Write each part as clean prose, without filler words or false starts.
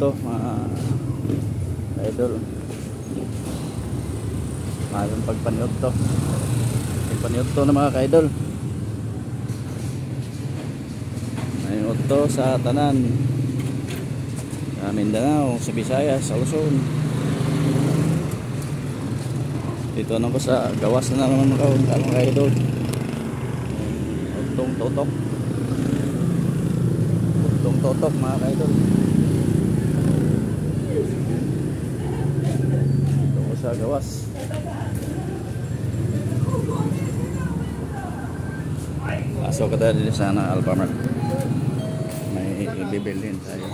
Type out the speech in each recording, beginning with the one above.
to mga idol. Mayroong pagpaniod to. Pagpaniod to na mga idol. Mayroon to sa tanan. Sa Mindanao, sa Visayas, sa Luzon. Dito na ko sa gawas na naman mga idol. Utong totok. Utong totok mga idol. Dito ko sa gawas. Pasok ka tayo dito sana Alphamart. May ibibilin tayo.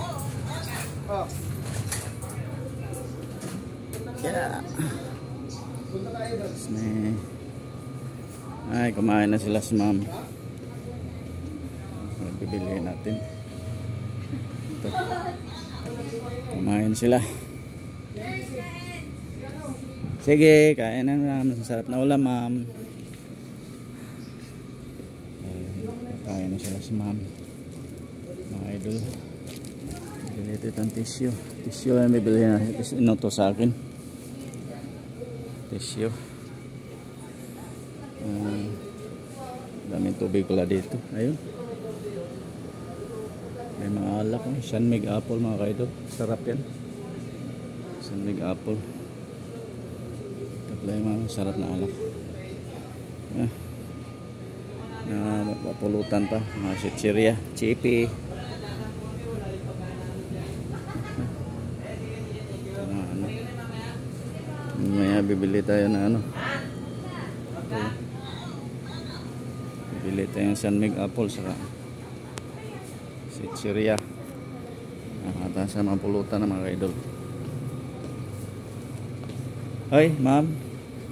Yeah. Ay, kumain na sila si ma'am. Bibili natin. Ito. Kumain sila. Sige, kain na ma'am. Sarap na ulam ma'am. Kain na sila si ma'am. Mga idol. Bibili ito itong tissue. Tissue ang bibili na. Ino to sa akin. Tissue. Daming tubig pala dito. Ayun. May mga alak. Sunmig apple mga kaidol. Sarap yan. Sunmig apple. Ito pala yung mga sarap na alak. Mapulutan pa. Mga chichirya. Chippy. May bibili tayo na ano. Bibili tayo ng sunmig apple saka chichirya. Nakatasan ang pulutan ng mga idol. Hoy ma'am,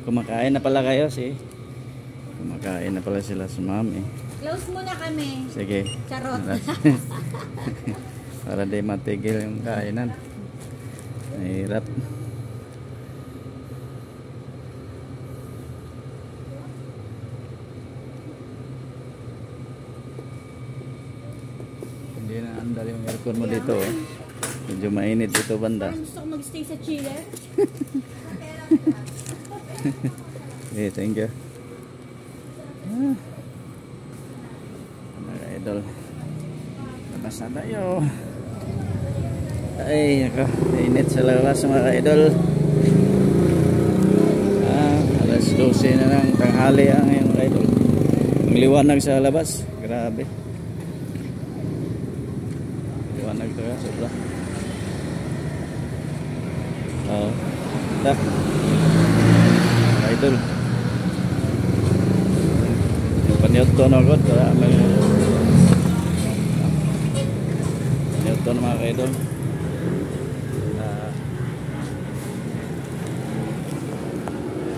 kumakain na pala kayo kumakain na pala sila si ma'am eh. Close muna kami. Sige. Charot. Para di matigil yung kainan. Mahirap. Hindi na andal yung aircon mo dito oh. Medyo mainit dito banda. Gusto ko mag-stay sa chiller. Okay, thank you. Mga idol. Labas na tayo. Ay, nako. Init sa labas mga idol. Alas 12 na lang tanghali ang ngayon mga idol. Ang liwanag sa labas. Grabe. Liwanag talaga sobra. Dah. Mga idol. Newton ako Newton mga idol.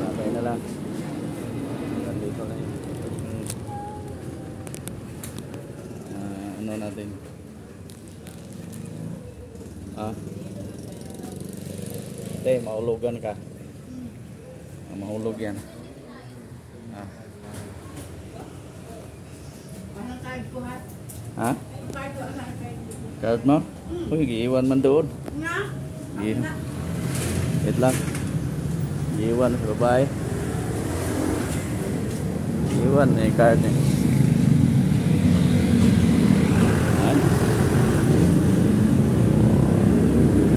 Sabay na lang. Dito na yun. Ano natin? Mahulugan ka. Mahulog yan. Ha? Card mo? Uy, giiwan man doon. Wait lang. Giiwan sa babae. Giiwan na yung card niya.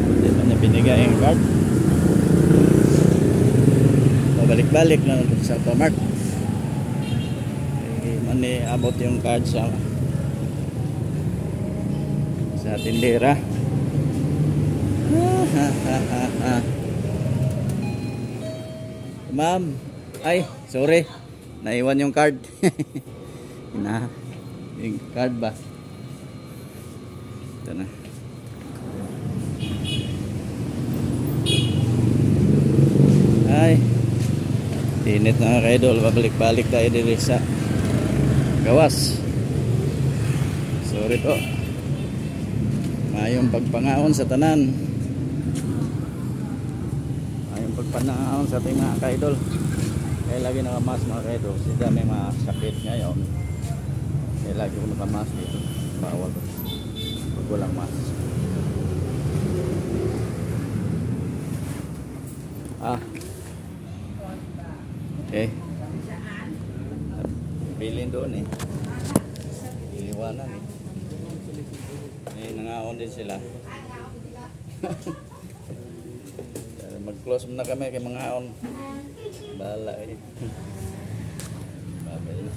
Hindi man niya binigay yung card. Pabalik-balik na sa Alphamart. Hindi man niya abot yung card sa tindera. Ma'am, ay sorry, naiwan yung card. Yung card ba? Ito na. Ay, init na mga idol. Babalik-balik tayo dito sa gawas. Sorry po. Mayong pagpangaon sa tanan. Mayong pagpangaon sa ating mga ka-idol. Kaya lagi nakamas mga ka-idol. Sila may mga sakit ngayon. Kaya lagi ko nakamas dito. Bawal ko. Pag walang mask. Ah. Okay. Bilin doon eh. Iliwanan eh. Eh, nangaon din sila. Mag-close muna kami kay mangaon. Bala eh. Babay na.